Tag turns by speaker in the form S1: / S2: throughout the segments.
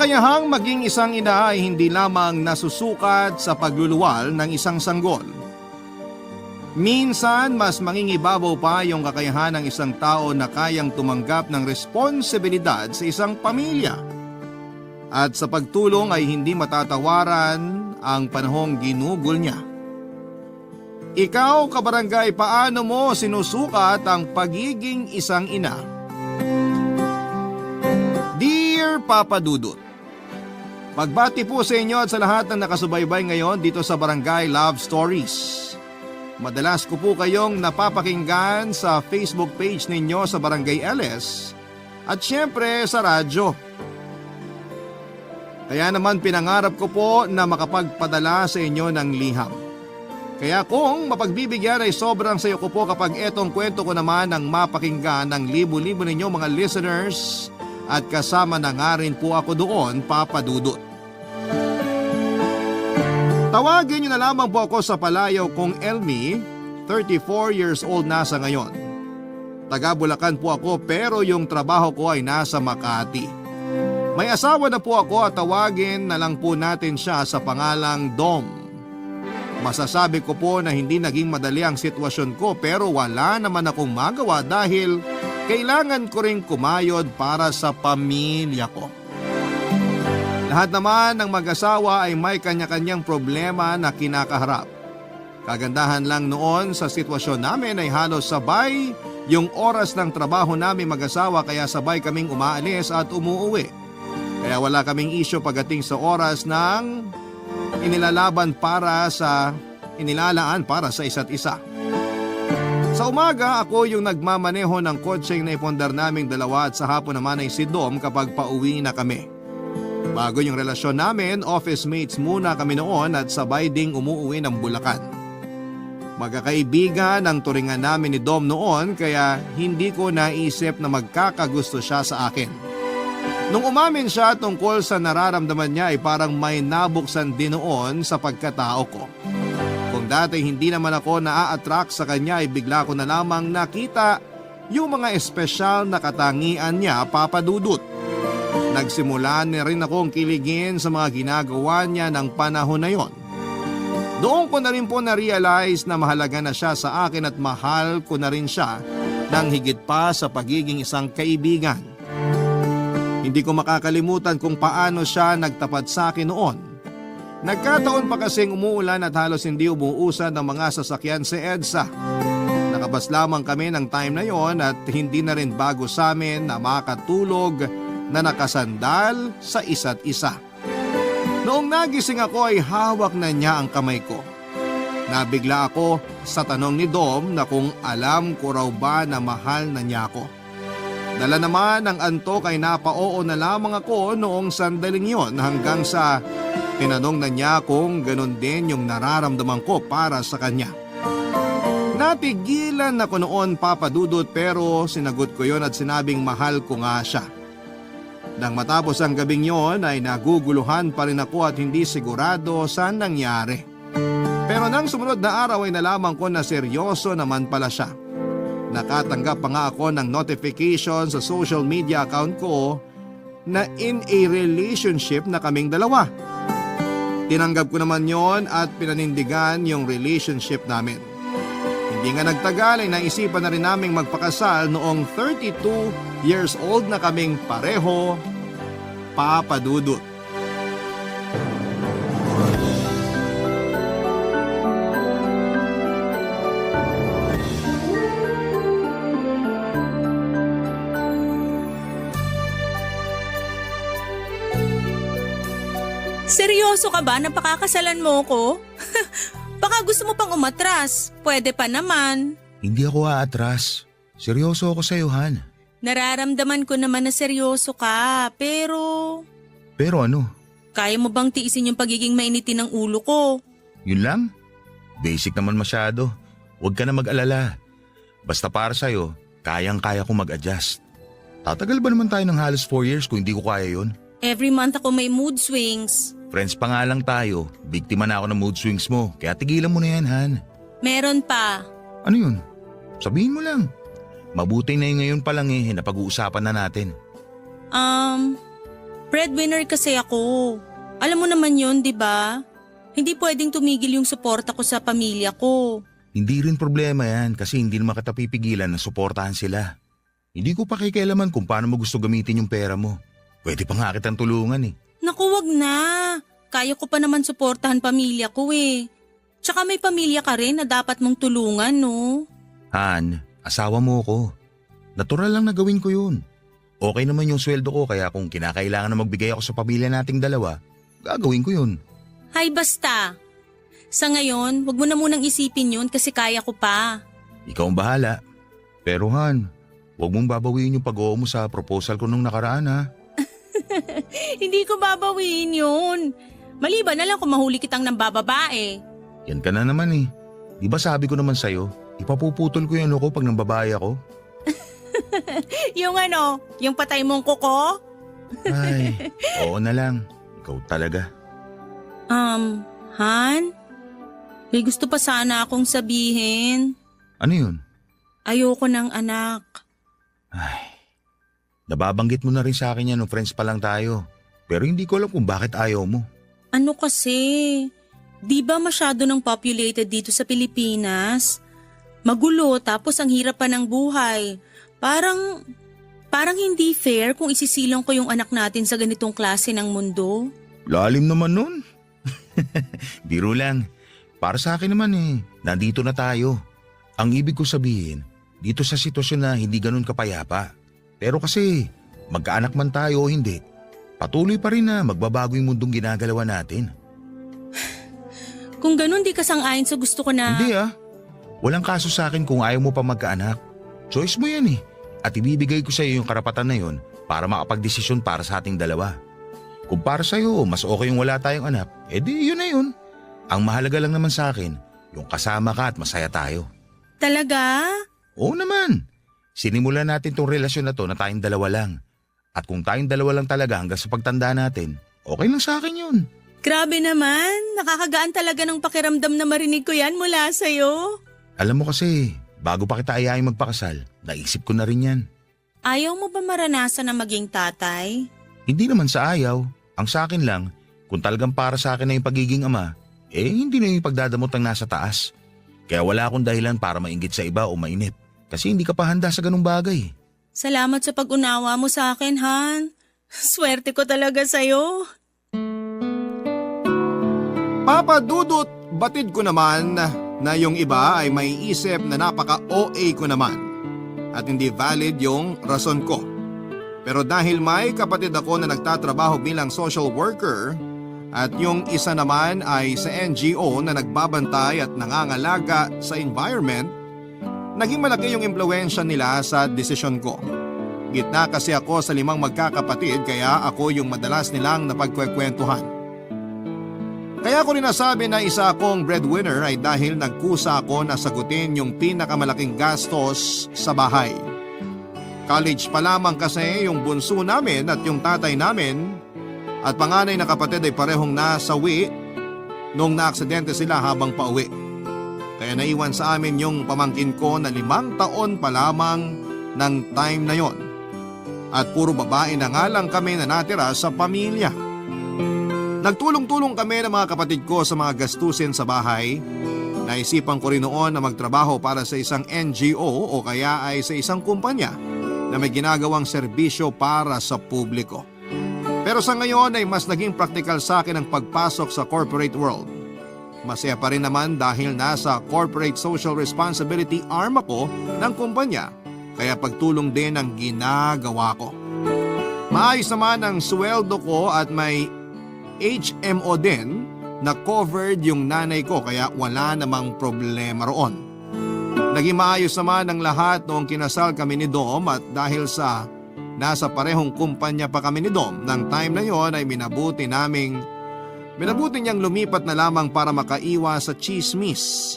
S1: kakayahang maging isang ina ay hindi lamang nasusukat sa pagluluwal ng isang sanggol. Minsan, mas mangingibabaw pa yung kakayahan ng isang tao na kayang tumanggap ng responsibilidad sa isang pamilya. At sa pagtulong ay hindi matatawaran ang panahong ginugol niya. Ikaw, kabarangay, paano mo sinusukat ang pagiging isang ina? Dear Papa Dudut, pagbati po sa inyo at sa lahat ng nakasubaybay ngayon dito sa Barangay Love Stories. Madalas ko po kayong napapakinggan sa Facebook page ninyo sa Barangay LS at syempre sa radyo. Kaya naman pinangarap ko po na makapagpadala sa inyo ng liham. Kaya kung mapagbibigyan ay sobrang sayo ko po kapag etong kwento ko naman ang mapakinggan ng libo-libo ninyo mga listeners at kasama na nga rin po ako doon, Papa Dudut. Tawagin niyo na lamang po ako sa palayaw kong Elmi, 34 years old na sa ngayon. Taga Bulacan po ako pero yung trabaho ko ay nasa Makati. May asawa na po ako at tawagin na lang po natin siya sa pangalang Dom. Masasabi ko po na hindi naging madali ang sitwasyon ko pero wala naman akong magawa dahil kailangan ko ring kumayod para sa pamilya ko. Lahat naman ng mag-asawa ay may kanya-kanyang problema na kinakaharap. Kagandahan lang noon sa sitwasyon namin ay halos sabay yung oras ng trabaho namin mag-asawa kaya sabay kaming umaalis at umuuwi. Kaya wala kaming isyo pagdating sa oras ng inilalaan para sa isa't isa. Sa umaga ako yung nagmamaneho ng kotseng na ipondar naming dalawa at sa hapon naman ay si Dom kapag pauwi na kami. Bago yung relasyon namin, office mates muna kami noon at sabay ding umuwi ng Bulacan. Magkakaibigan ang turingan namin ni Dom noon kaya hindi ko naisip na magkakagusto siya sa akin. Nung umamin siya tungkol sa nararamdaman niya ay parang may nabuksan din noon sa pagkatao ko. Kung dati hindi naman ako naa-attract sa kanya ay bigla ko na lamang nakita yung mga espesyal na katangian niya, Papa Dudut. Nagsimula na rin akong kiligin sa mga ginagawa niya ng panahon na yon. Doon ko na rin po na-realize na mahalaga na siya sa akin at mahal ko na rin siya ng higit pa sa pagiging isang kaibigan. Hindi ko makakalimutan kung paano siya nagtapat sa akin noon. Nagkataon pa kasing umuulan at halos hindi umuusad ng mga sasakyan sa EDSA. Nakabas lamang kami ng time na yon at hindi na rin bago sa amin na makatulog na nakasandal sa isa't isa. Noong nagising ako ay hawak na niya ang kamay ko. Nabigla ako sa tanong ni Dom na kung alam ko raw ba na mahal na niya ako. Dala naman ng antok ay napaoo na lamang ako noong sandaling yon hanggang sa tinanong na niya kung ganun din yung nararamdaman ko para sa kanya. Natigilan ako noon, Papa Dudut, pero sinagot ko yon at sinabing mahal ko nga siya. Nang matapos ang gabing yon ay naguguluhan pa rin ako at hindi sigurado saan nangyari. Pero nang sumunod na araw ay nalaman ko na seryoso naman pala siya. Nakatanggap pa nga ako ng notification sa social media account ko na in a relationship na kaming dalawa. Tinanggap ko naman yon at pinanindigan yung relationship namin. Hindi nga nagtagal ay naisipan na rin naming magpakasal noong 32 years old na kaming pareho, Papa Dudut.
S2: Seryoso ka ba na pakakasalan mo ko? Baka gusto mo pang umatras. Pwede pa naman.
S3: Hindi ako aatras. Seryoso ako sa'yo, Han.
S2: Nararamdaman ko naman na seryoso ka, pero…
S3: Pero ano?
S2: Kaya mo bang tiisin yung pagiging mainitin ng ulo ko?
S3: Yun lang? Basic naman masyado. Huwag ka na mag-alala. Basta para sa'yo, kayang-kaya ko mag-adjust. Tatagal ba naman tayo ng halos 4 years kung hindi ko kaya yun?
S2: Every month ako may mood swings.
S3: Friends pa nga lang tayo. Biktima na ako ng mood swings mo. Kaya tigilan mo na yan, Han.
S2: Meron pa.
S3: Ano yun? Sabihin mo lang. Mabuti na yun ngayon pa lang napag-uusapan na natin.
S2: Breadwinner kasi ako. Alam mo naman yon, di ba? Hindi pwedeng tumigil yung suporta ko sa pamilya ko.
S3: Hindi rin problema yan kasi hindi naman kita pipigilan na suportahan sila. Hindi ko pa kikialaman kung paano mo gusto gamitin yung pera mo. Pwede pa nga kitang tulungan eh.
S2: Naku, wag na. Kaya ko pa naman suportahan pamilya ko eh. Tsaka may pamilya ka rin na dapat mong tulungan, no?
S3: Han, asawa mo ko. Natural lang na gawin ko yun. Okay naman yung sweldo ko kaya kung kinakailangan na magbigay ako sa pamilya nating dalawa, gagawin ko yun.
S2: Hay basta. Sa ngayon, wag mo na munang isipin yun kasi kaya ko pa.
S3: Ikaw ang bahala. Pero Han, huwag mong babawiin yung pag-oo mo sa proposal ko nung nakaraan ha.
S2: Hindi ko babawiin yun. Maliban na lang kung mahuli kitang nambababae.
S3: Yan ka na naman eh. Di ba sabi ko naman sa'yo, ipapuputol ko yung ano ko pag nambabae ako?
S2: Yung ano, yung patay mong kuko?
S3: Ay, oo na lang. Ikaw talaga.
S2: Han? May gusto pa sana akong sabihin.
S3: Ano yun?
S2: Ayoko ng anak.
S3: Ay, nababanggit mo na rin sa akin yan nung friends pa lang tayo. Pero hindi ko alam kung bakit ayaw mo.
S2: Ano kasi? Di ba masyado nang populated dito sa Pilipinas? Magulo tapos ang hirap pa ng buhay. Parang hindi fair kung isisilang ko yung anak natin sa ganitong klase ng mundo.
S3: Lalim naman nun. Biro lang. Para sa akin naman eh, nandito na tayo. Ang ibig ko sabihin, dito sa sitwasyon na hindi ganun kapayapa. Pero kasi, magkaanak man tayo o hindi, patuloy pa rin na magbabago yung mundong ginagalawan natin.
S2: Kung ganun di ka sang-ayon sa gusto ko na…
S3: Hindi ah. Walang kaso sa akin kung ayaw mo pa magkaanak. Choice mo yan eh. At ibibigay ko sa iyo yung karapatan na yon para makapagdesisyon para sa ating dalawa. Kung para sa iyo, mas okay yung wala tayong anak, edi yun na yun. Ang mahalaga lang naman sa akin, yung kasama ka at masaya tayo.
S2: Talaga?
S3: Oo naman. Sinimulan natin tong relasyon na to na tayong dalawa lang. At kung tayong dalawa lang talaga hanggang sa pagtanda natin, okay lang sa akin yun.
S2: Grabe naman. Nakakagaan talaga ng pakiramdam na marinig ko yan mula sa'yo.
S3: Alam mo kasi, bago pa kita ayayin magpakasal, naisip ko na rin yan.
S2: Ayaw mo ba maranasan na maging tatay?
S3: Hindi naman sa ayaw. Ang sa akin lang, kung talagang para sa akin na yung pagiging ama, hindi na yung pagdadamot ang nasa taas. Kaya wala akong dahilan para mainggit sa iba o mainip. Kasi hindi ka pa handa sa ganung bagay.
S2: Salamat sa pag-unawa mo sa akin, Han. Swerte ko talaga sa'yo.
S1: Papa Dudut, batid ko naman na yung iba ay may isip na napaka-OA ko naman at hindi valid yung rason ko. Pero dahil may kapatid ako na nagtatrabaho bilang social worker at yung isa naman ay sa NGO na nagbabantay at nangangalaga sa environment, naging malaki yung impluwensya nila sa desisyon ko. Gitna kasi ako sa 5 magkakapatid kaya ako yung madalas nilang napagkwekwentuhan. Kaya ko rin nasabi na isa akong breadwinner ay dahil nagkusa ako na sagutin yung pinakamalaking gastos sa bahay. College pa lamang kasi yung bunso namin at yung tatay namin at panganay na kapatid ay parehong nasawi nung naaksidente sila habang pauwi. Kaya naiwan sa amin yung pamangkin ko na 5 taon pa lamang ng time na yon. At puro babae na nga lang kami na natira sa pamilya. Nagtulong-tulong kami ng mga kapatid ko sa mga gastusin sa bahay. Naisipan ko rin noon na magtrabaho para sa isang NGO o kaya ay sa isang kumpanya na may ginagawang serbisyo para sa publiko. Pero sa ngayon ay mas naging practical sa akin ang pagpasok sa corporate world. Masaya pa rin naman dahil nasa corporate social responsibility arm ako ng kumpanya, kaya pagtulong din ang ginagawa ko. Maayos naman ang sweldo ko at may HMO din na covered yung nanay ko kaya wala namang problema roon. Naging maayos naman ang lahat noong kinasal kami ni Dom at dahil sa nasa parehong kumpanya pa kami ni Dom, ng time na yon ay minabuti niyang lumipat na lamang para makaiwas sa chismis.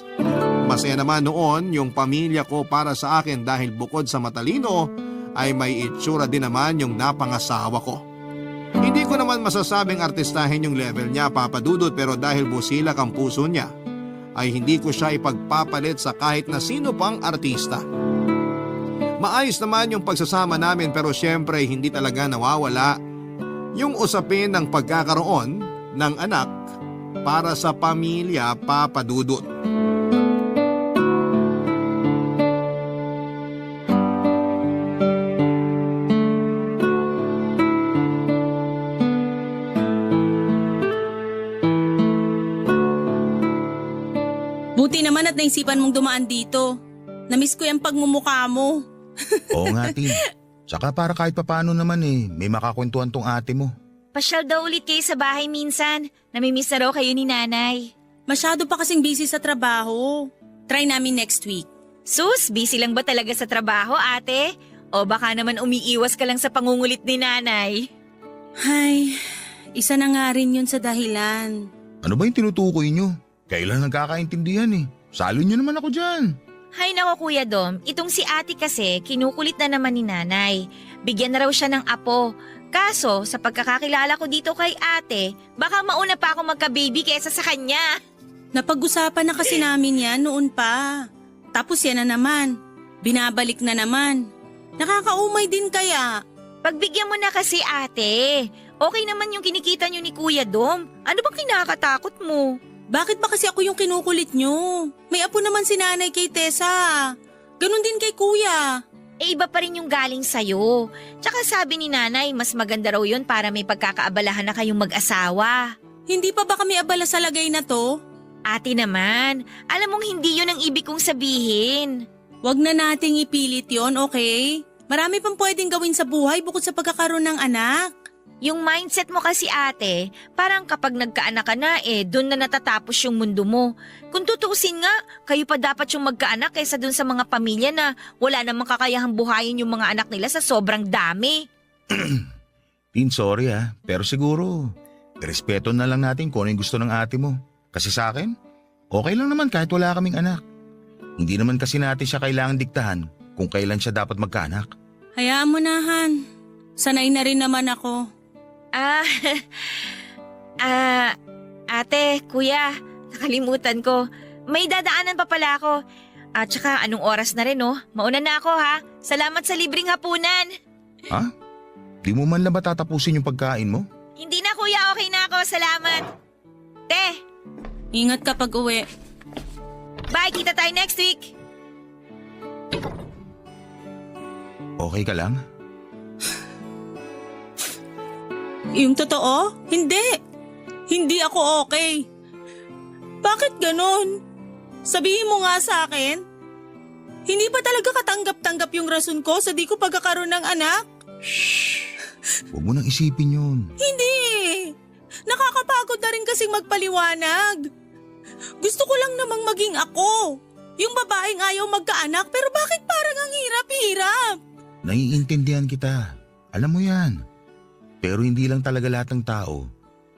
S1: Masaya naman noon yung pamilya ko para sa akin dahil bukod sa matalino ay may itsura din naman yung napangasawa ko. Hindi ko naman masasabing artistahin yung level niya, Papa Dudut, pero dahil busilak ang puso niya ay hindi ko siya ipagpapalit sa kahit na sino pang artista. Maayos naman yung pagsasama namin pero syempre hindi talaga nawawala yung usapin ng pagkakaroon ng anak para sa pamilya Papa Dudut.
S2: Buti naman at naisipan mong dumaan dito. Namiss ko yung pagmumukha mo.
S3: Oo nga, Tin. Tsaka para kahit papano naman may makakwentuhan tong ate mo.
S4: Pasyal daw ulit kayo sa bahay minsan. Namimiss na raw kayo ni nanay.
S2: Masyado pa kasing busy sa trabaho. Try namin next week.
S4: Sus, busy lang ba talaga sa trabaho, ate? O baka naman umiiwas ka lang sa pangungulit ni nanay?
S2: Ay, isa na nga rin yun sa dahilan.
S3: Ano ba yung tinutukoy nyo? Kailan nagkakaintindihan Salo nyo naman ako dyan.
S4: Hay nako Kuya Dom, itong si ate kasi kinukulit na naman ni nanay. Bigyan na raw siya ng apo. Kaso, sa pagkakakilala ko dito kay ate, baka mauna pa ako magka-baby kaysa sa kanya.
S2: Napag-usapan na kasi namin yan noon pa. Tapos yan na naman. Binabalik na naman. Nakakaumay din kaya.
S4: Pagbigyan mo na kasi ate. Okay naman yung kinikita nyo ni Kuya Dom. Ano bang kinakatakot mo?
S2: Bakit ba kasi ako yung kinukulit nyo? May apo naman si nanay kay Tessa. Ganon din kay kuya.
S4: Iba pa rin yung galing sa'yo. Tsaka sabi ni nanay, mas maganda raw yun para may pagkakaabalahan na kayong mag-asawa.
S2: Hindi pa ba kami abala sa lagay na to?
S4: Ate naman, alam mong hindi yun ang ibig kong sabihin.
S2: Wag na nating ipilit yon, okay? Marami pang pwedeng gawin sa buhay bukod sa pagkakaroon ng anak.
S4: Yung mindset mo kasi ate, parang kapag nagkaanak ka na dun na natatapos yung mundo mo. Kung tutuusin nga, kayo pa dapat yung magkaanak kaysa dun sa mga pamilya na wala namang kakayahang buhayin yung mga anak nila sa sobrang dami.
S3: Tin, sorry pero siguro, respeto na lang natin kung ano yung gusto ng ate mo. Kasi sa akin, okay lang naman kahit wala kaming anak. Hindi naman kasi natin siya kailangan diktahan kung kailan siya dapat magkaanak.
S2: Hayaan mo na, Han. Sanay na rin naman ako.
S4: Ate, kuya, nakalimutan ko. May dadaanan pa pala ako. At saka anong oras na rin Mauna na ako ha. Salamat sa libreng hapunan.
S3: Ha? Di mo man lang ba tatapusin yung pagkain mo?
S4: Hindi na kuya, okay na ako. Salamat. Te,
S2: Ingat ka pag uwi.
S4: bye, kita tayo next week.
S3: Okay ka lang?
S2: Yung totoo? Hindi. Hindi ako okay. Bakit ganon? Sabihin mo nga sa akin. Hindi ba talaga katanggap-tanggap yung rason ko sa di ko pagkakaroon ng anak?
S3: Huwag mo nang isipin yun.
S2: Hindi. Nakakapagod na rin kasing magpaliwanag. Gusto ko lang namang maging ako. Yung babaeng ayaw magkaanak pero bakit parang ang hirap-hirap?
S3: Naiintindihan kita. Alam mo yan. Pero hindi lang talaga lahat ng tao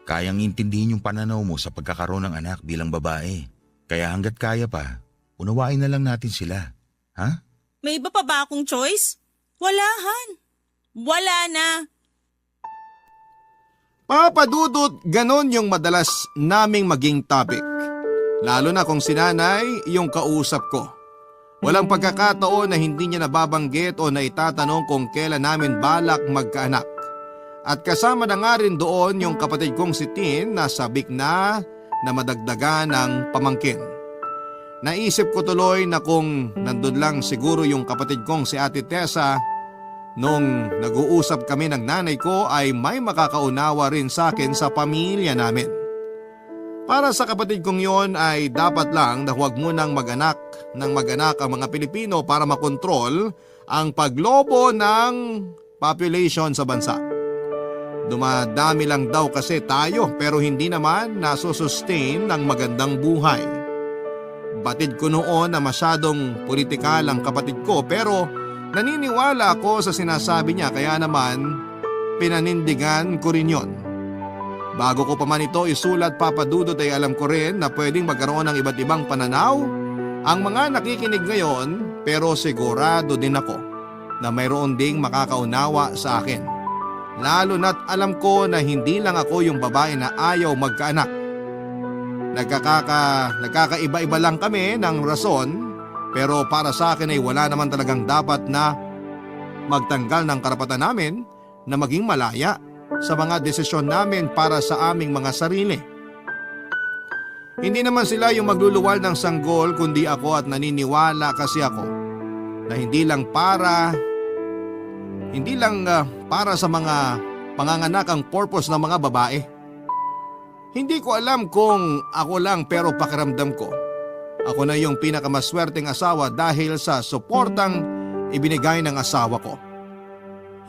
S3: kayang intindihin yung pananaw mo sa pagkakaroon ng anak bilang babae. Kaya hanggat kaya pa, unawain na lang natin sila. Ha?
S2: May iba pa ba akong choice? Wala, Han. Wala na.
S1: Papa Dudut, ganon yung madalas naming maging topic. Lalo na kung sinanay yung kausap ko. Walang pagkakataon na hindi niya nababanggit o naitatanong kung kailan namin balak magkaanak. At kasama na nga rin doon yung kapatid kong si Tin na sabik na madagdagan ng pamangkin. Naisip ko tuloy na kung nandun lang siguro yung kapatid kong si Ate Tessa nung nag-uusap kami ng nanay ko ay may makakaunawa rin sa akin sa pamilya namin. Para sa kapatid kong yon ay dapat lang na huwag munang mag-anak ang mga Pilipino para makontrol ang paglobo ng population sa bansa. Dumadami lang daw kasi tayo pero hindi naman nasusustain ng magandang buhay. Batid ko noon na masyadong politikal ang kapatid ko pero naniniwala ako sa sinasabi niya kaya naman pinanindigan ko rin yon. Bago ko pa man ito isulat Papa Dudut ay alam ko rin na pwedeng magkaroon ng iba't ibang pananaw ang mga nakikinig ngayon pero sigurado din ako na mayroon ding makakaunawa sa akin. Lalo na't alam ko na hindi lang ako yung babae na ayaw magkaanak. Nagkakaiba-iba lang kami ng rason pero para sa akin ay wala naman talagang dapat na magtanggal ng karapatan namin na maging malaya sa mga desisyon namin para sa aming mga sarili. Hindi naman sila yung magluluwal ng sanggol kundi ako, at naniniwala kasi ako na hindi lang para sa mga panganganak ang purpose ng mga babae. Hindi ko alam kung ako lang, pero pakiramdam ko ako na yung pinakamaswerteng asawa dahil sa suportang ibinigay ng asawa ko.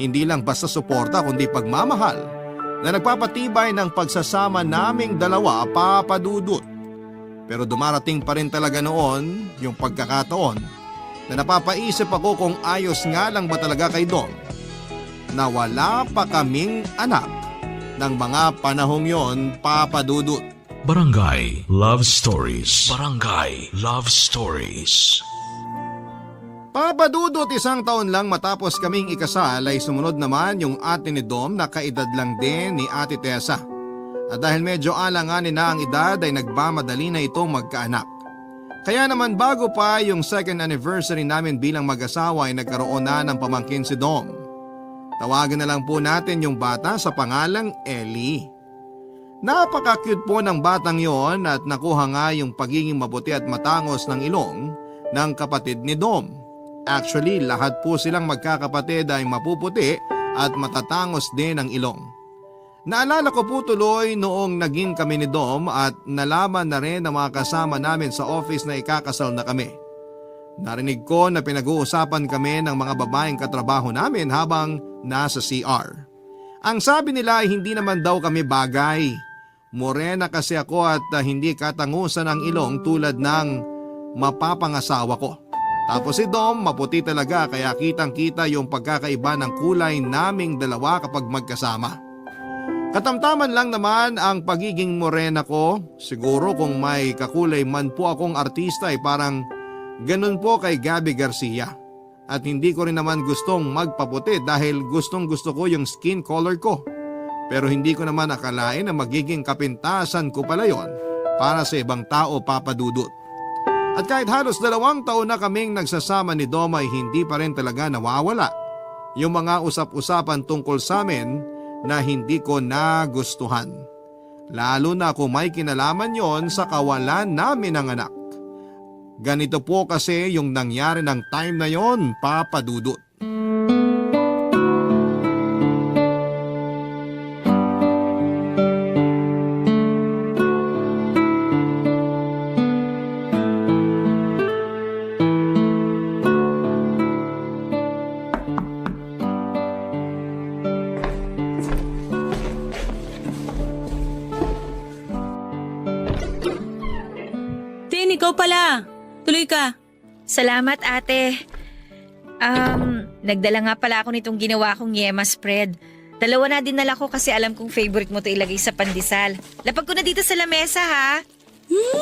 S1: Hindi lang basta suporta kundi pagmamahal na nagpapatibay ng pagsasama naming dalawa, Papa Dudut. Pero dumarating pa rin talaga noon yung pagkakataon na napapaisip ako kung ayos nga lang ba talaga kay Dom na wala pa kaming anak ng mga panahong yon, Papa Dudut.
S5: Barangay Love Stories. Barangay Love Stories.
S1: Papa Dudut, 1 taon lang matapos kaming ikasal ay sumunod naman yung ate ni Dom na kaedad lang din ni Ate Tessa. At dahil medyo alanganin na ang edad ay nagmamadali na itong magkaanak. Kaya naman bago pa yung 2nd anniversary namin bilang mag-asawa ay nagkaroon na ng pamangkin si Dom. Tawagan na lang po natin yung bata sa pangalang Ellie. Napaka-cute po ng batang yon at nakuha nga yung pagiging mabuti at matangos ng ilong ng kapatid ni Dom. Actually, lahat po silang magkakapatid ay mapuputi at matatangos din ang ilong. Naalala ko po tuloy noong naging kami ni Dom at nalaman na rin ng mga kasama namin sa office na ikakasal na kami. Narinig ko na pinag-uusapan kami ng mga babaeng katrabaho namin habang nasa CR. Ang sabi nila ay hindi naman daw kami bagay. Morena kasi ako at hindi katangusan ang ilong tulad ng mapapangasawa ko. Tapos si Dom maputi talaga kaya kitang-kita yung pagkakaiba ng kulay naming dalawa kapag magkasama. Katamtaman lang naman ang pagiging morena ko. Siguro kung may kakulay man po akong artista ay parang ganun po kay Gabby Garcia. At hindi ko rin naman gustong magpaputi dahil gustong gusto ko yung skin color ko. Pero hindi ko naman akalain na magiging kapintasan ko pala yon para sa ibang tao, Papa Dudut. At kahit halos 2 taon na kaming nagsasama ni Dom ay hindi pa rin talaga nawawala yung mga usap-usapan tungkol sa amin na hindi ko nagustuhan. Lalo na kung may kinalaman yon sa kawalan namin ng anak. Ganito po kasi yung nangyari ng time na yon, Papa Dudut.
S2: Tin, ikaw pala. Tuloy ka.
S4: Salamat, ate. Nagdala nga pala ako nitong ginawa kong yema spread. 2 na dinala ko kasi alam kong favorite mo to ilagay sa pandesal. Lapag ko na dito sa lamesa, ha?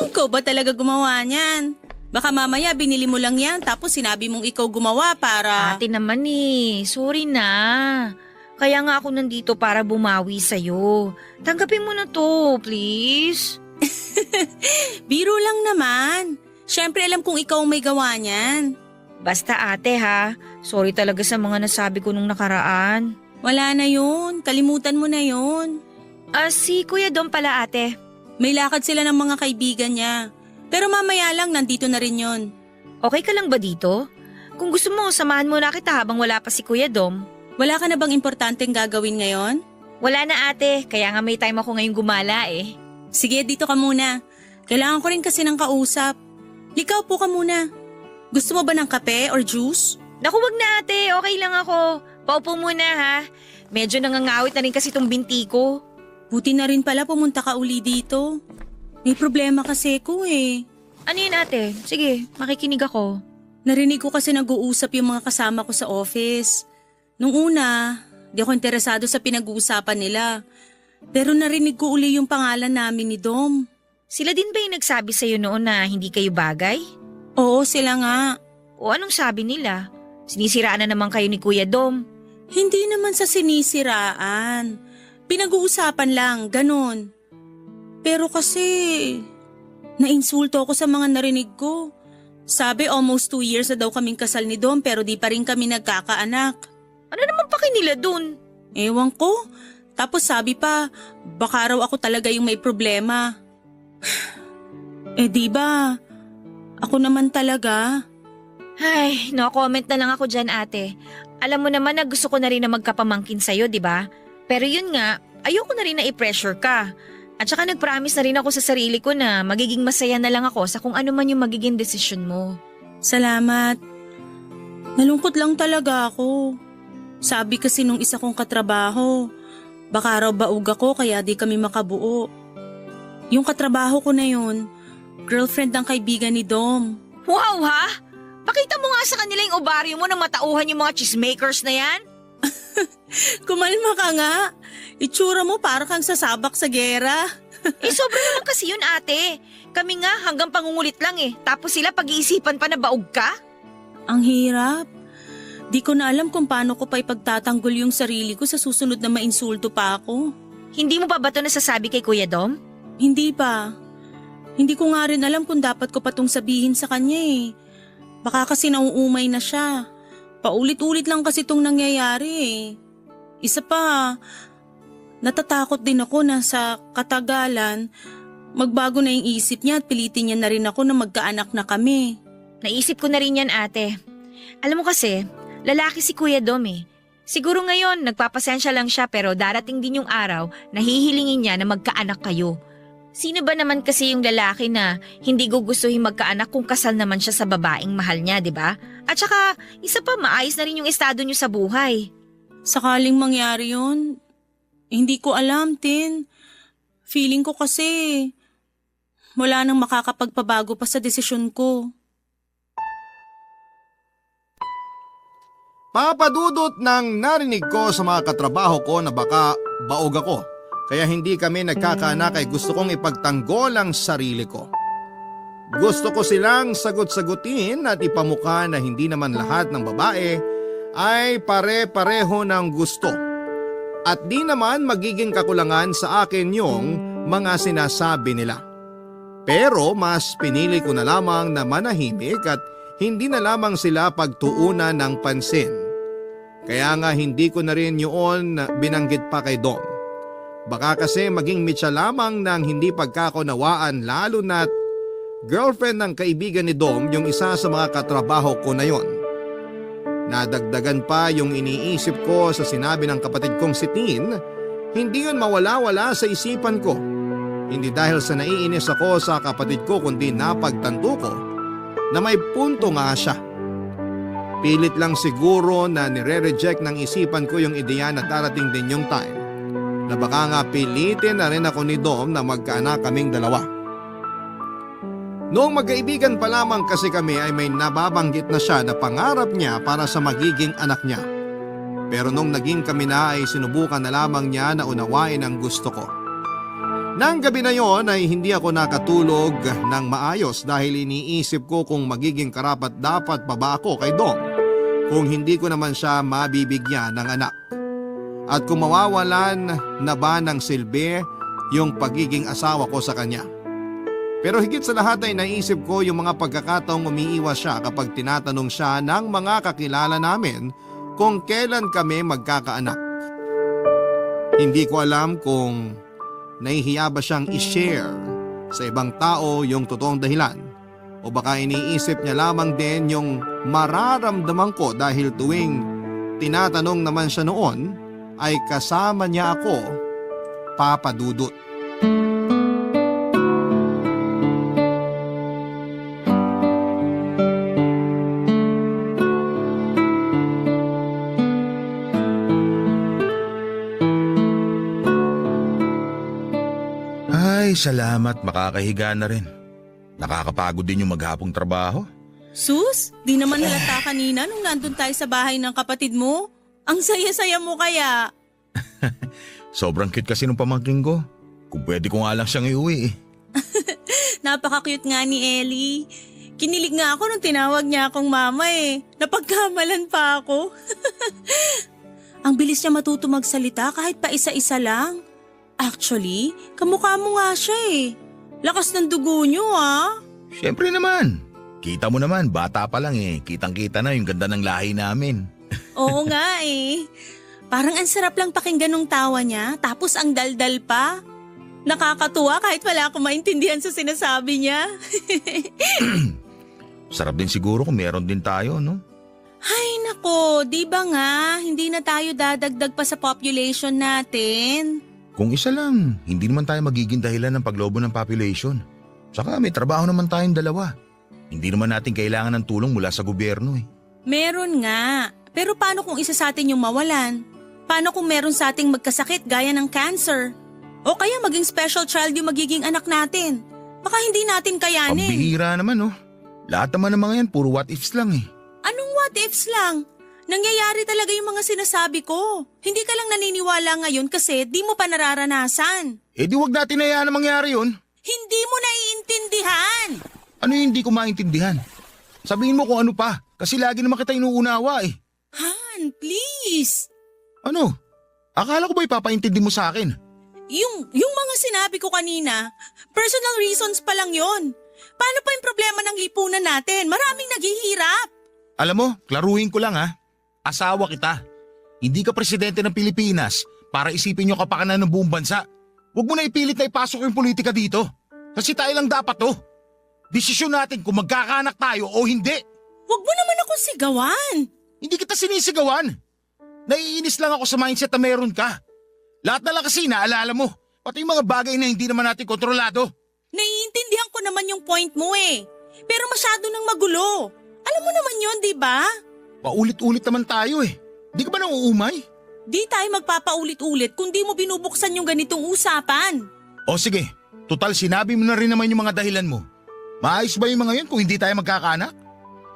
S2: Ikaw ba talaga gumawa niyan? Baka mamaya binili mo lang yan tapos sinabi mong ikaw gumawa para…
S4: Ate naman sorry na. Kaya nga ako nandito para bumawi sa'yo. Tanggapin mo na to, please.
S2: Biro lang naman. Siyempre alam kong ikaw ang may gawa niyan.
S4: Basta ate ha, sorry talaga sa mga nasabi ko nung nakaraan.
S2: Wala na yun. Kalimutan mo na yun.
S4: Si Kuya Dom pala ate.
S2: May lakad sila ng mga kaibigan niya. Pero mamaya lang nandito na rin yun.
S4: Okay ka lang ba dito? Kung gusto mo, samahan mo na kita habang wala pa si Kuya Dom.
S2: Wala ka na bang importanteng gagawin ngayon?
S4: Wala na ate, kaya nga may time ako ngayong gumala eh.
S2: Sige, dito ka muna. Kailangan ko rin kasi ng kausap. Likaw po ka muna. Gusto mo ba ng kape or juice?
S4: Naku, wag na ate, okay lang ako. Paupo muna ha. Medyo nangangawit na rin kasi itong binti ko.
S2: Buti na rin pala pumunta ka uli dito. May problema kasi ko eh.
S4: Ano yun ate? Sige, makikinig ako.
S2: Narinig ko kasi nag-uusap yung mga kasama ko sa office. Nung una, di ako interesado sa pinag-uusapan nila. Pero narinig ko uli yung pangalan namin ni Dom.
S4: Sila din ba yung nagsabi sa'yo noon na hindi kayo bagay?
S2: Oo, sila nga.
S4: O anong sabi nila? Sinisiraan na naman kayo ni Kuya Dom.
S2: Hindi naman sa sinisiraan. Pinag-uusapan lang, ganun. Pero kasi, nainsulto ako sa mga narinig ko. Sabi almost 2 years na daw kaming kasal ni Dom pero di pa rin kami nagkakaanak.
S4: Ano naman pa nila dun?
S2: Ewan ko, Tapos sabi pa, baka raw ako talaga yung may problema. Eh di ba? Ako naman talaga.
S4: Ay, no comment na lang ako dyan, ate. Alam mo naman na gusto ko na rin na magkapamangkin sa'yo, di ba? Pero yun nga, ayoko na rin na i-pressure ka. At saka nag-promise na rin ako sa sarili ko na magiging masaya na lang ako sa kung ano man yung magiging desisyon mo.
S2: Salamat. Nalungkot lang talaga ako. Sabi kasi nung isa kong katrabaho, baka raw baug ako kaya di kami makabuo. Yung katrabaho ko na yun, girlfriend ng kaibigan ni Dom.
S4: Wow, ha? Pakita mo nga sa kanila yung ovaryo mo na matauhan yung mga cheesemakers na yan.
S2: Kumalma ka nga. Itsura mo para kang sasabak sa gera.
S4: Sobra naman kasi yun, ate. Kami nga hanggang pangungulit lang eh. Tapos sila pag-iisipan pa na baog ka?
S2: Ang hirap. Di ko na alam kung paano ko pa ipagtatanggol yung sarili ko sa susunod na mainsulto pa ako.
S4: Hindi mo pa ba ito nasasabi kay Kuya Dom?
S2: Hindi pa. Hindi ko nga rin alam kung dapat ko pa tong sabihin sa kanya eh. Baka kasi nauumay na siya. Paulit-ulit lang kasi itong nangyayari eh. Isa pa, natatakot din ako na sa katagalan, magbago na yung isip niya at pilitin niya na rin ako na magkaanak na kami.
S4: Naisip ko na rin yan, ate. Alam mo kasi, lalaki si Kuya Dom eh. Siguro ngayon, nagpapasensya lang siya pero darating din yung araw na hihilingin niya na magkaanak kayo. Sino ba naman kasi yung lalaki na hindi gugustuhin magkaanak kung kasal naman siya sa babaeng mahal niya, di ba? At saka, isa pa, maayos na rin yung estado niyo sa buhay.
S2: Sakaling mangyari yun, hindi ko alam, Tin. Feeling ko kasi, wala nang makakapagpabago pa sa desisyon ko.
S1: Papadudot nang narinig ko sa mga katrabaho ko na baka baog ako. Kaya hindi kami nagkakaanak ay gusto kong ipagtanggol ang sarili ko. Gusto ko silang sagot-sagutin at ipamukha na hindi naman lahat ng babae ay pare-pareho ng gusto. At di naman magiging kakulangan sa akin yung mga sinasabi nila. Pero mas pinili ko na lamang na manahimik at hindi na lamang sila pagtuunan ng pansin. Kaya nga hindi ko na rin yun binanggit pa kay Dom. Baka kasi maging mitya lamang ng hindi pagkakunawaan lalo na't girlfriend ng kaibigan ni Dom yung isa sa mga katrabaho ko na yon. Nadagdagan pa yung iniisip ko sa sinabi ng kapatid kong si Tin, hindi yun mawala-wala sa isipan ko. Hindi dahil sa naiinis ako sa kapatid ko kundi napagtanto ko na may punto nga siya. Pilit lang siguro na nire-reject ng isipan ko yung ideya na darating din yung time na baka nga pilitin na rin ako ni Dom na magkaanak kaming dalawa. Noong magkaibigan pa lamang kasi kami ay may nababanggit na siya na pangarap niya para sa magiging anak niya. Pero nung naging kami na ay sinubukan na lamang niya na unawain ang gusto ko. Nang gabi na yon ay hindi ako nakatulog ng maayos dahil iniisip ko kung magiging karapat dapat pa ba ako kay Dom kung hindi ko naman siya mabibigyan ng anak. At kung mawawalan na ba ng silbi yung pagiging asawa ko sa kanya. Pero higit sa lahat ay naisip ko yung mga pagkakataong umiiwas siya kapag tinatanong siya ng mga kakilala namin kung kailan kami magkakaanak. Hindi ko alam kung nahihiya ba siyang i-share sa ibang tao yung totoong dahilan o baka iniisip niya lamang din yung mararamdaman ko dahil tuwing tinatanong naman siya noon ay kasama niya ako, Papa Dudut.
S3: Ay, salamat, makakahiga na rin. Nakakapagod din yung maghapong trabaho.
S2: Sus, di naman halata kanina nung nandun tayo sa bahay ng kapatid mo. Ang saya-saya mo kaya.
S3: Sobrang cute kasi nung pamangking ko. Kung pwede ko nga lang siyang iuwi eh.
S2: Napaka-cute nga ni Ellie. Kinilig nga ako nung tinawag niya akong mama eh. Napagkamalan pa ako. Ang bilis niya matuto magsalita kahit pa isa-isa lang. Actually, kamukha mo nga siya eh. Lakas ng dugo niyo ah.
S3: Siyempre naman. Kita mo naman, bata pa lang eh. Kitang-kita na yung ganda ng lahi namin.
S2: Oo nga eh. Parang ang sarap lang pakinggan ng tawa niya, tapos ang daldal pa. Nakakatuwa kahit wala akong maintindihan sa sinasabi niya.
S3: Sarap din siguro kung meron din tayo, no?
S2: Ay nako, di ba nga, hindi na tayo dadagdag pa sa population natin.
S3: Kung isa lang, hindi naman tayo magiging dahilan ng paglobo ng population. Saka may trabaho naman tayong dalawa. Hindi naman natin kailangan ng tulong mula sa gobyerno eh.
S2: Meron nga, pero paano kung isa sa atin yung mawalan? Paano kung meron sa ating magkasakit gaya ng cancer? O kaya maging special child yung magiging anak natin? Baka hindi natin kayanin.
S3: Pambihira naman, no? Lahat naman ng mga yan, puro what ifs lang eh.
S2: Anong what ifs lang? Nangyayari talaga yung mga sinasabi ko. Hindi ka lang naniniwala ngayon kasi di mo pa nararanasan.
S3: Eh di wag natin hayaan na mangyari yun.
S2: Hindi mo naiintindihan.
S3: Ano yung hindi ko maintindihan? Sabihin mo kung ano pa, kasi lagi naman kita inuunawa eh.
S2: Han, please.
S3: Ano? Akala ko ba ipapaintindi mo sa akin?
S2: Yung mga sinabi ko kanina, personal reasons pa lang yon. Paano pa yung problema ng lipunan natin? Maraming naghihirap.
S3: Alam mo, klaruhin ko lang ha. Asawa kita. Hindi ka presidente ng Pilipinas para isipin yung kapakanan ng buong bansa. Huwag mo na ipilit na ipasok yung politika dito. Kasi tayo lang dapat to. Desisyon natin kung magkakaanak tayo o hindi.
S2: Huwag mo naman akong sigawan.
S3: Hindi kita sinisigawan. Naiinis lang ako sa mindset na meron ka. Lahat na lang kasi naalala mo. Pati yung mga bagay na hindi naman natin kontrolado.
S2: Naiintindihan ko naman yung point mo eh. Pero masyado nang magulo. Alam mo naman yon, di ba?
S3: Paulit-ulit naman tayo eh. Di ka ba nauumay?
S2: Di tayo magpapaulit-ulit kung di mo binubuksan yung ganitong usapan.
S3: O sige, total sinabi mo na rin naman yung mga dahilan mo. Maayos ba yung mga yun kung hindi tayo magkakaanak?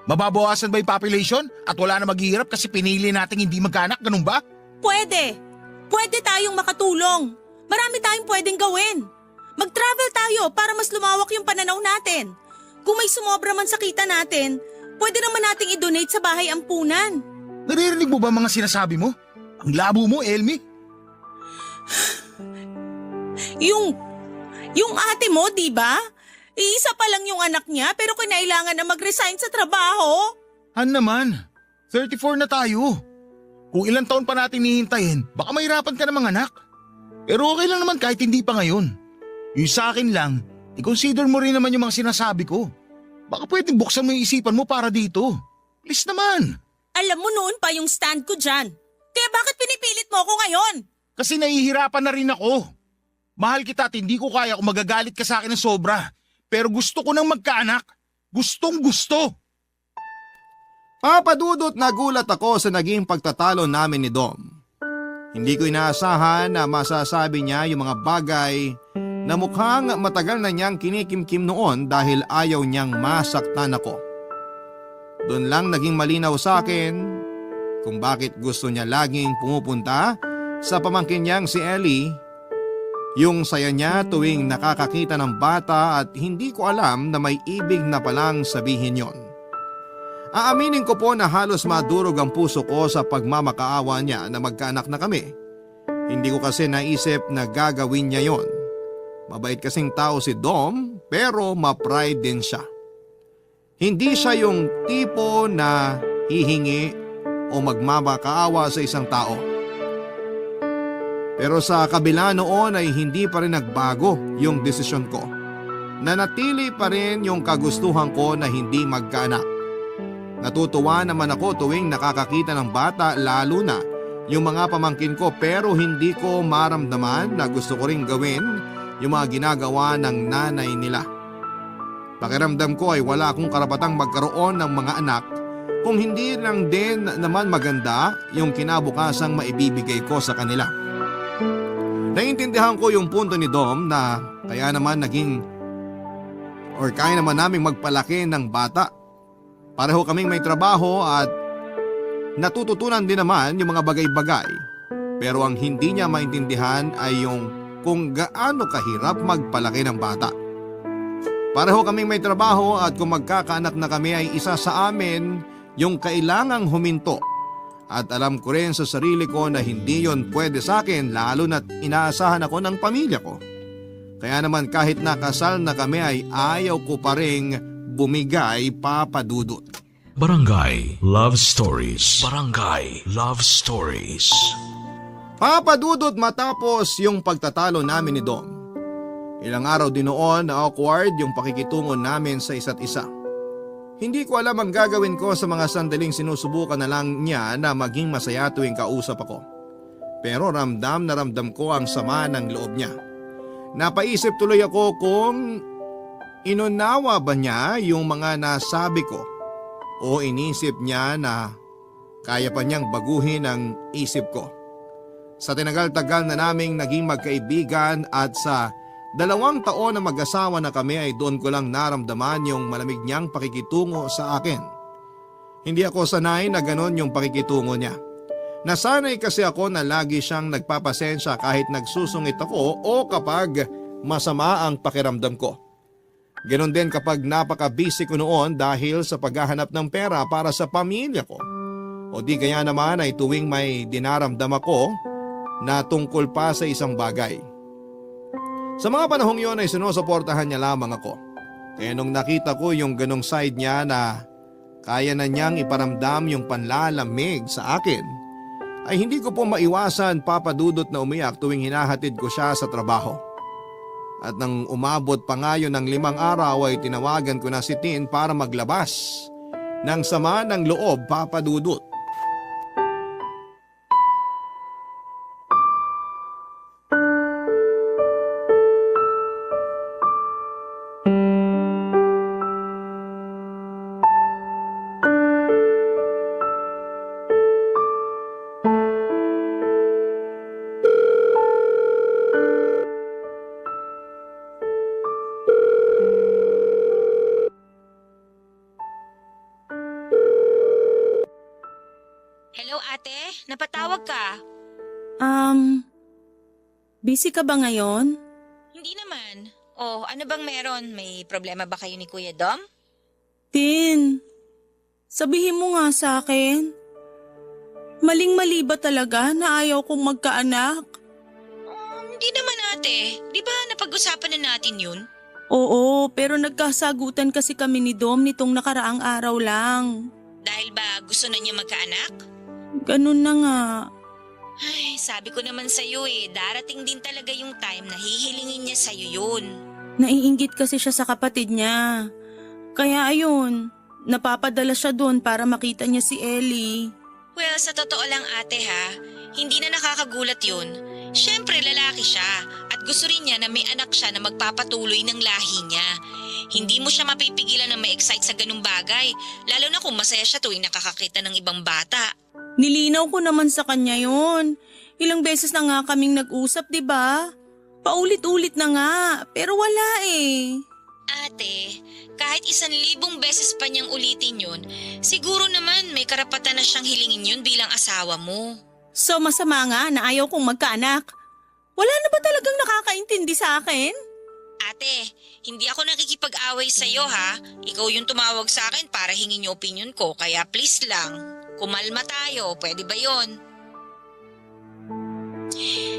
S3: Mababawasan ba yung population at wala na maghihirap kasi pinili nating hindi magkaanak, ganun ba?
S2: Pwede. Pwede tayong makatulong. Marami tayong pwedeng gawin. Mag-travel tayo para mas lumawak yung pananaw natin. Kung may sumobra man sa kita natin, pwede naman nating i-donate sa bahay ampunan.
S3: Naririnig mo ba mga sinasabi mo? Ang labo mo, Elmi.
S2: Yung ate mo, di ba? Iisa pa lang yung anak niya pero kinailangan na mag-resign sa trabaho.
S3: Han naman, 34 na tayo. Kung ilang taon pa natin hihintayin, baka mahirapan ka ng mga anak. Pero okay lang naman kahit hindi pa ngayon. Yung sa akin lang, i-consider mo rin naman yung mga sinasabi ko. Baka pwedeng buksan mo yung isipan mo para dito. Please naman.
S2: Alam mo noon pa yung stand ko dyan. Kaya bakit pinipilit mo ako ngayon?
S3: Kasi nahihirapan na rin ako. Mahal kita at hindi ko kaya kung magagalit ka sa akin ng sobra. Pero gusto ko nang magkaanak. Gustong gusto.
S1: Papadudot nagulat ako sa naging pagtatalo namin ni Dom. Hindi ko inaasahan na masasabi niya yung mga bagay na mukhang matagal na niyang kinikimkim noon dahil ayaw niyang masaktan ako. Doon lang naging malinaw sa akin kung bakit gusto niya laging pumupunta sa pamangkin niyang si Ellie. Yung saya niya tuwing nakakakita ng bata at hindi ko alam na may ibig na palang sabihin yon. Aaminin ko po na halos madurog ang puso ko sa pagmamakaawa niya na magkaanak na kami. Hindi ko kasi naisip na gagawin niya yon. Mabait kasing tao si Dom pero ma-pride din siya. Hindi siya yung tipo na hihingi o magmamakaawa sa isang tao. Pero sa kabila noon ay hindi pa rin nagbago yung desisyon ko. Nanatili pa rin yung kagustuhan ko na hindi magkaanak. Natutuwa naman ako tuwing nakakakita ng bata lalo na yung mga pamangkin ko pero hindi ko maramdaman na gusto ko ring gawin yung mga ginagawa ng nanay nila. Pakiramdam ko ay wala akong karapatang magkaroon ng mga anak kung hindi lang din naman maganda yung kinabukasang maibibigay ko sa kanila. Naiintindihan ko yung punto ni Dom na kaya naman kaya naman naming magpalaki ng bata. Pareho kaming may trabaho at natututunan din naman yung mga bagay-bagay. Pero ang hindi niya maintindihan ay yung kung gaano kahirap magpalaki ng bata. Pareho kaming may trabaho at kung magkakaanak na kami ay isa sa amin yung kailangang huminto. At alam ko rin sa sarili ko na hindi yon pwede sa akin lalo na't inaasahan ako ng pamilya ko. Kaya naman kahit nakasal na kami ay ayaw ko pa ring bumigay, Papa Dudut.
S5: Barangay Love Stories. Barangay Love Stories.
S1: Papadudot matapos yung pagtatalo namin ni Dom. Ilang araw din noon na awkward yung pakikitungo namin sa isa't isa. Hindi ko alam ang gagawin ko sa mga sandaling sinusubukan na lang niya na maging masaya tuwing kausap ako. Pero ramdam na ramdam ko ang sama ng loob niya. Napaisip tuloy ako kung inunawa ba niya yung mga nasabi ko o inisip niya na kaya pa niyang baguhin ang isip ko. Sa tinagal-tagal na naming naging magkaibigan at sa 2 taon na mag-asawa na kami ay doon ko lang naramdaman yung malamig niyang pakikitungo sa akin. Hindi ako sanay na ganon yung pakikitungo niya. Nasanay kasi ako na lagi siyang nagpapasensya kahit nagsusungit ako o kapag masama ang pakiramdam ko. Ganon din kapag napaka-busy ko noon dahil sa paghahanap ng pera para sa pamilya ko. O di kaya naman ay tuwing may dinaramdam ako na tungkol pa sa isang bagay. Sa mga panahong yon ay sinusuportahan niya lamang ako. Kaya nung nakita ko yung ganong side niya na kaya na niyang iparamdam yung panlalamig sa akin, ay hindi ko po maiwasan papadudot na umiyak tuwing hinahatid ko siya sa trabaho. At nang umabot pa nga yun ng 5 araw ay tinawagan ko na si Tin para maglabas ng sama ng loob, papadudot.
S4: Hello ate, napatawag ka?
S2: Busy ka ba ngayon?
S4: Hindi naman. Oh, ano bang meron? May problema ba kayo ni Kuya Dom?
S2: Tin, sabihin mo nga sa akin. Maling-mali ba talaga na ayaw kong magkaanak?
S4: Hindi naman ate. Di ba napag-usapan na natin yun?
S2: Oo, pero nagkasagutan kasi kami ni Dom nitong nakaraang araw lang.
S4: Dahil ba gusto na niya magkaanak?
S2: Ganun na nga.
S4: Ay, sabi ko naman sa'yo darating din talaga yung time na hihilingin niya sa'yo yun.
S2: Naiinggit kasi siya sa kapatid niya. Kaya ayun, napapadala siya doon para makita niya si Ellie.
S4: Well, sa totoo lang ate ha, hindi na nakakagulat yun. Siyempre lalaki siya at gusto rin niya na may anak siya na magpapatuloy ng lahi niya. Hindi mo siya mapipigilan na ma-excite sa ganung bagay, lalo na kung masaya siya tuwing nakakakita ng ibang bata.
S2: Nilinaw ko naman sa kanya yon. Ilang beses na nga kaming nag-usap, di ba? Paulit-ulit na nga, pero wala eh.
S4: Ate, kahit 1,000 beses pa niyang ulitin yun, siguro naman may karapatan na siyang hilingin yun bilang asawa mo.
S2: So masama nga na ayaw kong magkaanak. Wala na ba talagang nakakaintindi sa akin?
S4: Ate, hindi ako nakikipag-away sa'yo ha. Ikaw yung tumawag sa akin para hingin yung opinion ko, kaya please lang. Kumalma tayo, pwede ba yon?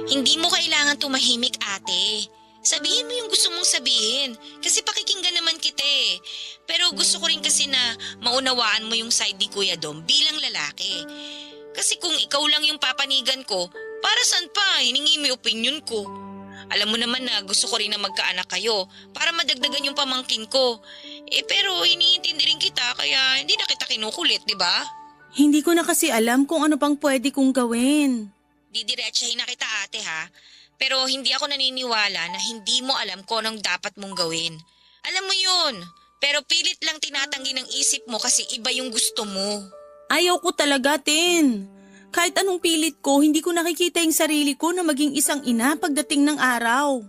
S4: Hindi mo kailangan tumahimik ate. Sabihin mo yung gusto mong sabihin kasi pakikinggan naman kita eh. Pero gusto ko rin kasi na maunawaan mo yung side ni Kuya Dom bilang lalaki. Kasi kung ikaw lang yung papanigan ko, para saan pa hiningi mo yung opinion ko? Alam mo naman na gusto ko rin na magkaanak kayo para madagdagan yung pamangkin ko. Pero iniintindi rin kita kaya hindi na kita kinukulit, di ba?
S2: Hindi ko na kasi alam kung ano pang pwede kong gawin.
S4: Didiretsahin na kita ate ha. Pero hindi ako naniniwala na hindi mo alam kung anong dapat mong gawin. Alam mo yun. Pero pilit lang tinatanggi ng isip mo kasi iba yung gusto mo.
S2: Ayaw ko talaga, Tin. Kahit anong pilit ko, hindi ko nakikita yung sarili ko na maging isang ina pagdating ng araw.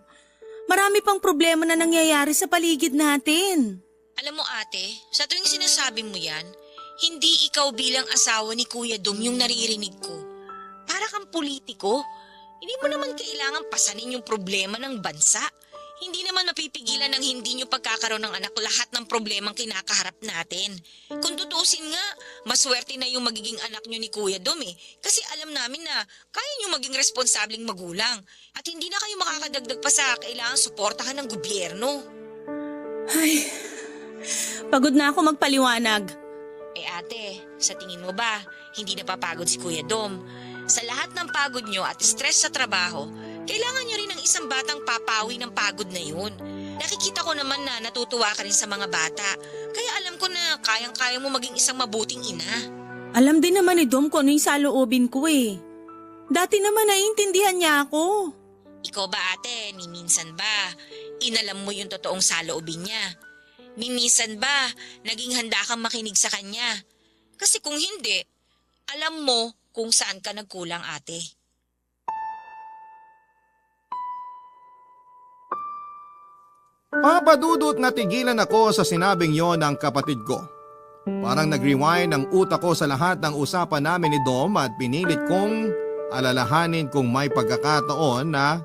S2: Marami pang problema na nangyayari sa paligid natin.
S4: Alam mo ate, sa tuwing sinasabi mo yan, hindi ikaw bilang asawa ni Kuya Dom yung naririnig ko. Para kang politiko. Hindi mo naman kailangan pasanin yung problema ng bansa. Hindi naman mapipigilan ng hindi nyo pagkakaroon ng anak lahat ng problemang kinakaharap natin. Kung tutuusin nga, maswerte na yung magiging anak nyo ni Kuya Dom Kasi alam namin na kaya nyo maging responsableng magulang. At hindi na kayo makakadagdag pa sa kailangan suportahan ng gobyerno.
S2: Ay, pagod na ako magpaliwanag.
S4: Ate, sa tingin mo ba, hindi napapagod si Kuya Dom? Sa lahat ng pagod nyo at stress sa trabaho, kailangan nyo rin ng isang batang papawi ng pagod na yun. Nakikita ko naman na natutuwa ka rin sa mga bata, kaya alam ko na kayang-kaya mo maging isang mabuting ina.
S2: Alam din naman ni Dom kung ano yung saloobin ko eh. Dati naman naiintindihan niya ako.
S4: Ikaw ba ate, minsan ba, inalam mo yung totoong saloobin niya? Minsan ba, naging handa kang makinig sa kanya? Kasi kung hindi, alam mo kung saan ka nagkulang ate.
S1: Papadudot natigilan ako sa sinabing yon ng kapatid ko. Parang nag-rewind ang utak ko sa lahat ng usapan namin ni Dom at pinilit kong alalahanin kung may pagkakataon na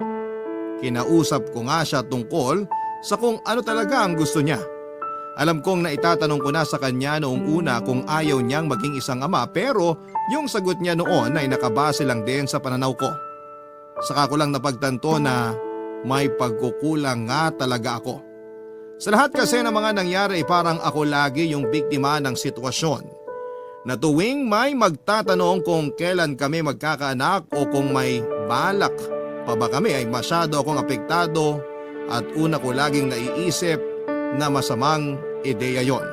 S1: kinausap ko nga siya tungkol sa kung ano talaga ang gusto niya. Alam kong naitatanong ko na sa kanya noong una kung ayaw niyang maging isang ama pero yung sagot niya noon ay nakabase lang din sa pananaw ko. Saka ko lang napagtanto na may pagkukulang nga talaga ako. Sa lahat kasi ng mga nangyari parang ako lagi yung biktima ng sitwasyon. Na tuwing may magtatanong kung kailan kami magkakaanak o kung may balak pa ba kami ay masyado akong apektado at una ko laging naiisip na masamang ideya yon.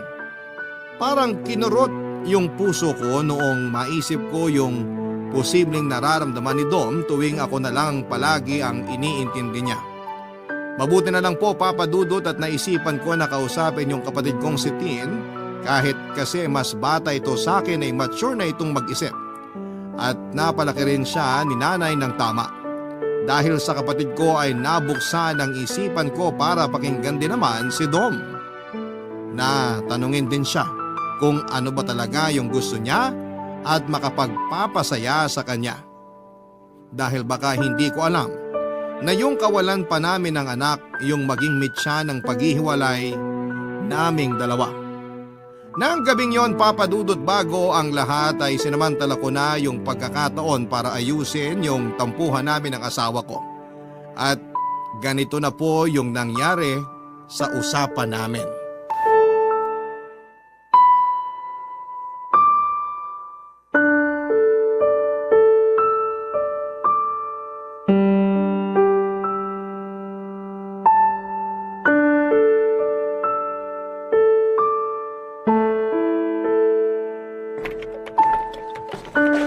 S1: Parang kinurot yung puso ko noong maisip ko yung posibleng nararamdaman ni Dom tuwing ako na lang palagi ang iniintindi niya. Mabuti na lang po papadudot at naisipan ko na kausapin yung kapatid kong si Tin kahit kasi mas bata ito sa akin ay mature na itong mag-isip. At napalaki rin siya ni nanay ng tama. Dahil sa kapatid ko ay nabuksan ang isipan ko para pakinggan din naman si Dom. Na tanungin din siya kung ano ba talaga yung gusto niya at makapagpapasaya sa kanya. Dahil baka hindi ko alam na yung kawalan pa namin ng anak yung maging mitya ng paghihiwalay naming dalawa. Nang gabing yon papadudot bago ang lahat ay sinamantala ko na yung pagkakataon para ayusin yung tampuhan namin ng asawa ko. At ganito na po yung nangyari sa usapan namin.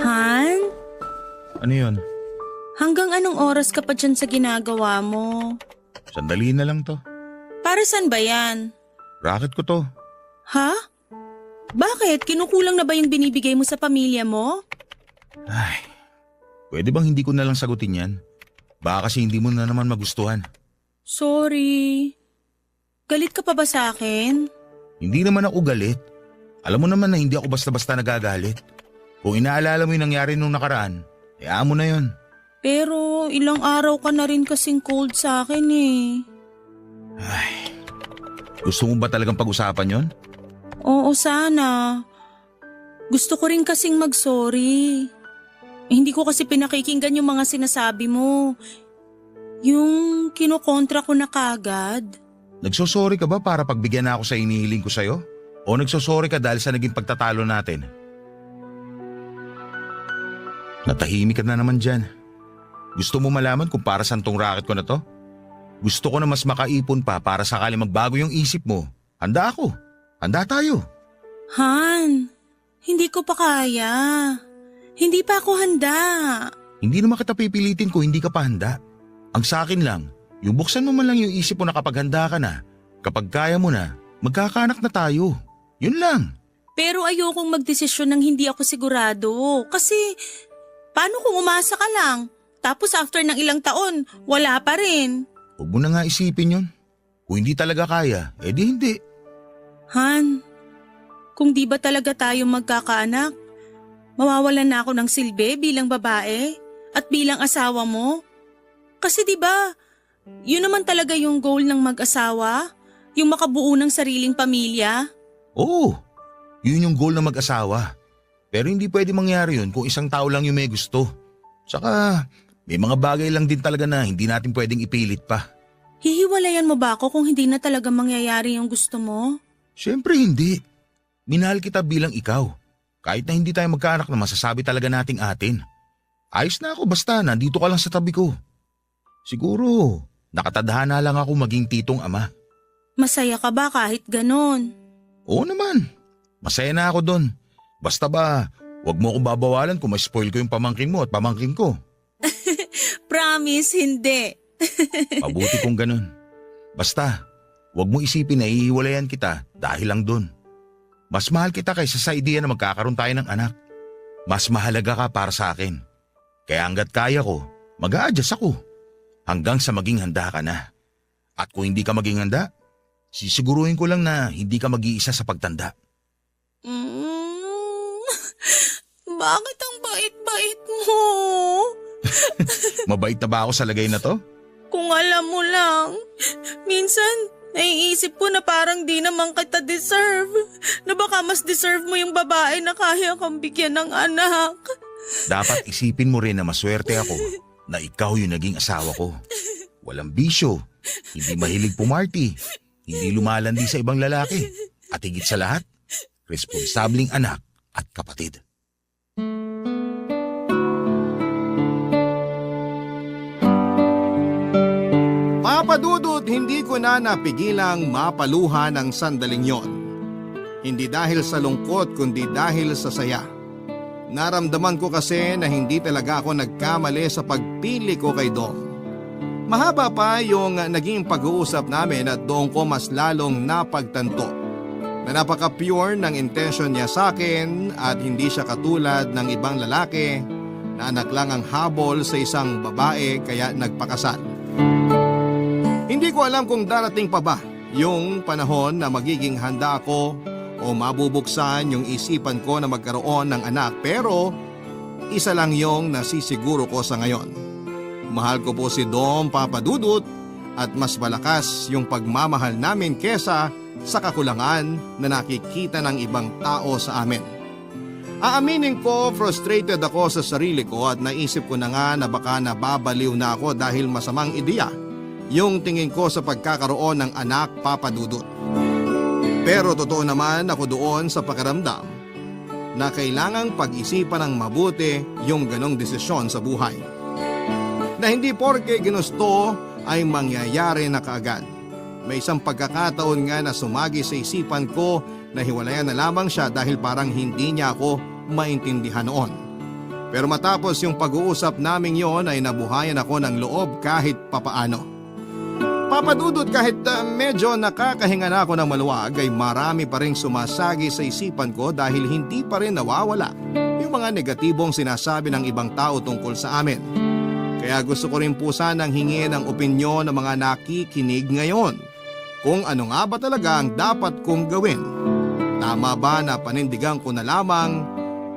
S2: Han,
S3: Ano yun?
S2: hanggang anong oras ka pa dyan sa ginagawa mo?
S3: Sandali na lang to.
S2: Para saan ba yan?
S3: Racket ko to.
S2: Ha? Bakit? Kinukulang na ba yung binibigay mo sa pamilya mo?
S3: Ay, pwede bang hindi ko na lang sagutin yan? Baka kasi hindi mo na naman magustuhan.
S2: Sorry. Galit ka pa ba sa akin?
S3: Hindi naman ako galit. Alam mo naman na hindi ako basta-basta nagagalit. Kung inaalala mo yung nangyari nung nakaraan, hayaan mo na yun.
S2: Pero ilang araw ka na rin kasing cold sa akin eh.
S3: Ay, gusto mo ba talagang pag-usapan yon?
S2: Oo, sana. Gusto ko rin kasing mag-sorry. Hindi ko kasi pinakikinggan yung mga sinasabi mo. Yung kinokontra ko na kagad.
S3: Nagsosorry ka ba para pagbigyan na ako sa inihiling ko sa'yo? O nagsosorry ka dahil sa naging pagtatalo natin? Natahimik ka na naman dyan. Gusto mo malaman kung para saan tong racket ko na to? Gusto ko na mas makaipon pa para sakali magbago yung isip mo. Handa ako. Handa tayo.
S2: Han, hindi ko pa kaya. Hindi pa ako handa.
S3: Hindi naman kita pipilitin kung hindi ka pa handa. Ang sa akin lang, yung buksan mo man lang yung isip mo na kapag handa ka na, kapag kaya mo na, magkakaanak na tayo. Yun lang.
S2: Pero ayokong magdesisyon ng hindi ako sigurado. Kasi paano kung umasa ka lang? Tapos after ng ilang taon, wala pa rin.
S3: Huwag mo na nga isipin yun. Kung hindi talaga kaya, edi hindi.
S2: Han, kung di ba talaga tayo magkakaanak, mawawalan na ako ng silbi bilang babae at bilang asawa mo. Kasi di ba, yun naman talaga yung goal ng mag-asawa, yung makabuo ng sariling pamilya.
S3: Oo, yun yung goal ng mag-asawa. Pero hindi pwede mangyari yun kung isang tao lang yung may gusto. Tsaka, may mga bagay lang din talaga na hindi natin pwedeng ipilit pa.
S2: Hihiwalayan mo ba ako kung hindi na talaga mangyayari yung gusto mo?
S3: Siyempre hindi. Minahal kita bilang ikaw. Kahit na hindi tayo magkaanak na masasabi talaga nating atin. Ayos na ako basta nandito ka lang sa tabi ko. Siguro, nakatadhana lang ako maging titong ama.
S2: Masaya ka ba kahit ganon?
S3: Oo naman, masaya na ako doon. Basta ba, wag mo akong babawalan kung ma-spoil ko yung pamangkin mo at pamangkin ko.
S2: Promise, hindi.
S3: Mabuti kung ganun. Basta, wag mo isipin na ihiwalayan kita dahil lang doon. Mas mahal kita kaysa sa ideya na magkakaroon tayo ng anak. Mas mahalaga ka para sa akin. Kaya hanggat kaya ko, mag-a-adjust ako. Hanggang sa maging handa ka na. At kung hindi ka maging handa, sisiguruhin ko lang na hindi ka mag-iisa sa pagtanda.
S2: Bakit ang bait-bait mo?
S3: Mabait na ba ako sa lagay na to?
S2: Kung alam mo lang, minsan naiisip ko na parang di naman kita deserve. Na baka mas deserve mo yung babae na kaya kang bigyan ng anak.
S3: Dapat isipin mo rin na maswerte ako na ikaw yung naging asawa ko. Walang bisyo, hindi mahilig pumarty, hindi lumalandi sa ibang lalaki. At higit sa lahat, responsabling anak at kapatid.
S1: Papadudot, hindi ko na napigilang mapaluha ng sandaling yon. Hindi dahil sa lungkot kundi dahil sa saya. Naramdaman ko kasi na hindi talaga ako nagkamali sa pagpili ko kay Dom. Mahaba pa yung naging pag-uusap namin at doon ko mas lalong napagtanto na napaka-pure ng intention niya sa akin at hindi siya katulad ng ibang lalaki na anak lang ang habol sa isang babae kaya nagpakasal. Hindi ko alam kung darating pa ba yung panahon na magiging handa ako o mabubuksan yung isipan ko na magkaroon ng anak, pero isa lang yung nasisiguro ko sa ngayon. Mahal ko po si Dom, Papa Dudut, at mas malakas yung pagmamahal namin kesa sa kakulangan na nakikita ng ibang tao sa amin. Aaminin ko, frustrated ako sa sarili ko at naisip ko na nga na baka nababaliw na ako dahil masamang ideya yung tingin ko sa pagkakaroon ng anak, Papa Dudut. Pero totoo naman ako doon sa pakiramdam na kailangang pag-isipan ng mabuti yung ganong desisyon sa buhay. Na hindi porke ginusto ay mangyayari na kaagad. May isang pagkakataon nga na sumagi sa isipan ko na hiwalayan na lamang siya dahil parang hindi niya ako maintindihan noon. Pero matapos yung pag-uusap naming yon ay nabuhayan ako ng loob kahit papaano. Papadudot, kahit medyo nakakahinga na ako ng maluwag ay marami pa rin sumasagi sa isipan ko dahil hindi pa rin nawawala yung mga negatibong sinasabi ng ibang tao tungkol sa amin. Kaya gusto ko rin po sanang hingin ang opinyon ng mga nakikinig ngayon. Kung ano nga ba talaga ang dapat kong gawin. Tama ba na panindigan ko na lamang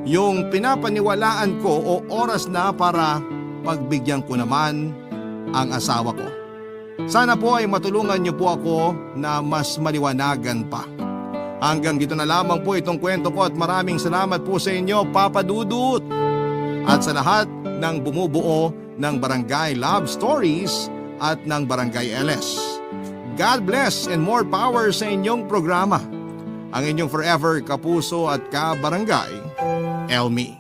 S1: yung pinapaniwalaan ko o oras na para pagbigyan ko naman ang asawa ko? Sana po ay matulungan niyo po ako na mas maliwanagan pa. Hanggang dito na lamang po itong kwento ko at maraming salamat po sa inyo, Papa Dudut. At sa lahat ng bumubuo ng Barangay Love Stories at ng Barangay LS. God bless and more power sa inyong programa. Ang inyong forever kapuso at kabarangay, Elmi.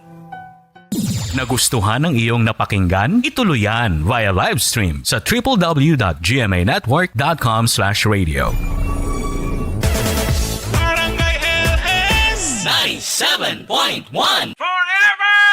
S6: Nagustuhan ng iyong napakinggan? Ituloy yan via live stream sa www.gmanetwork.com/radio.
S5: Barangay LS 97.1 Forever!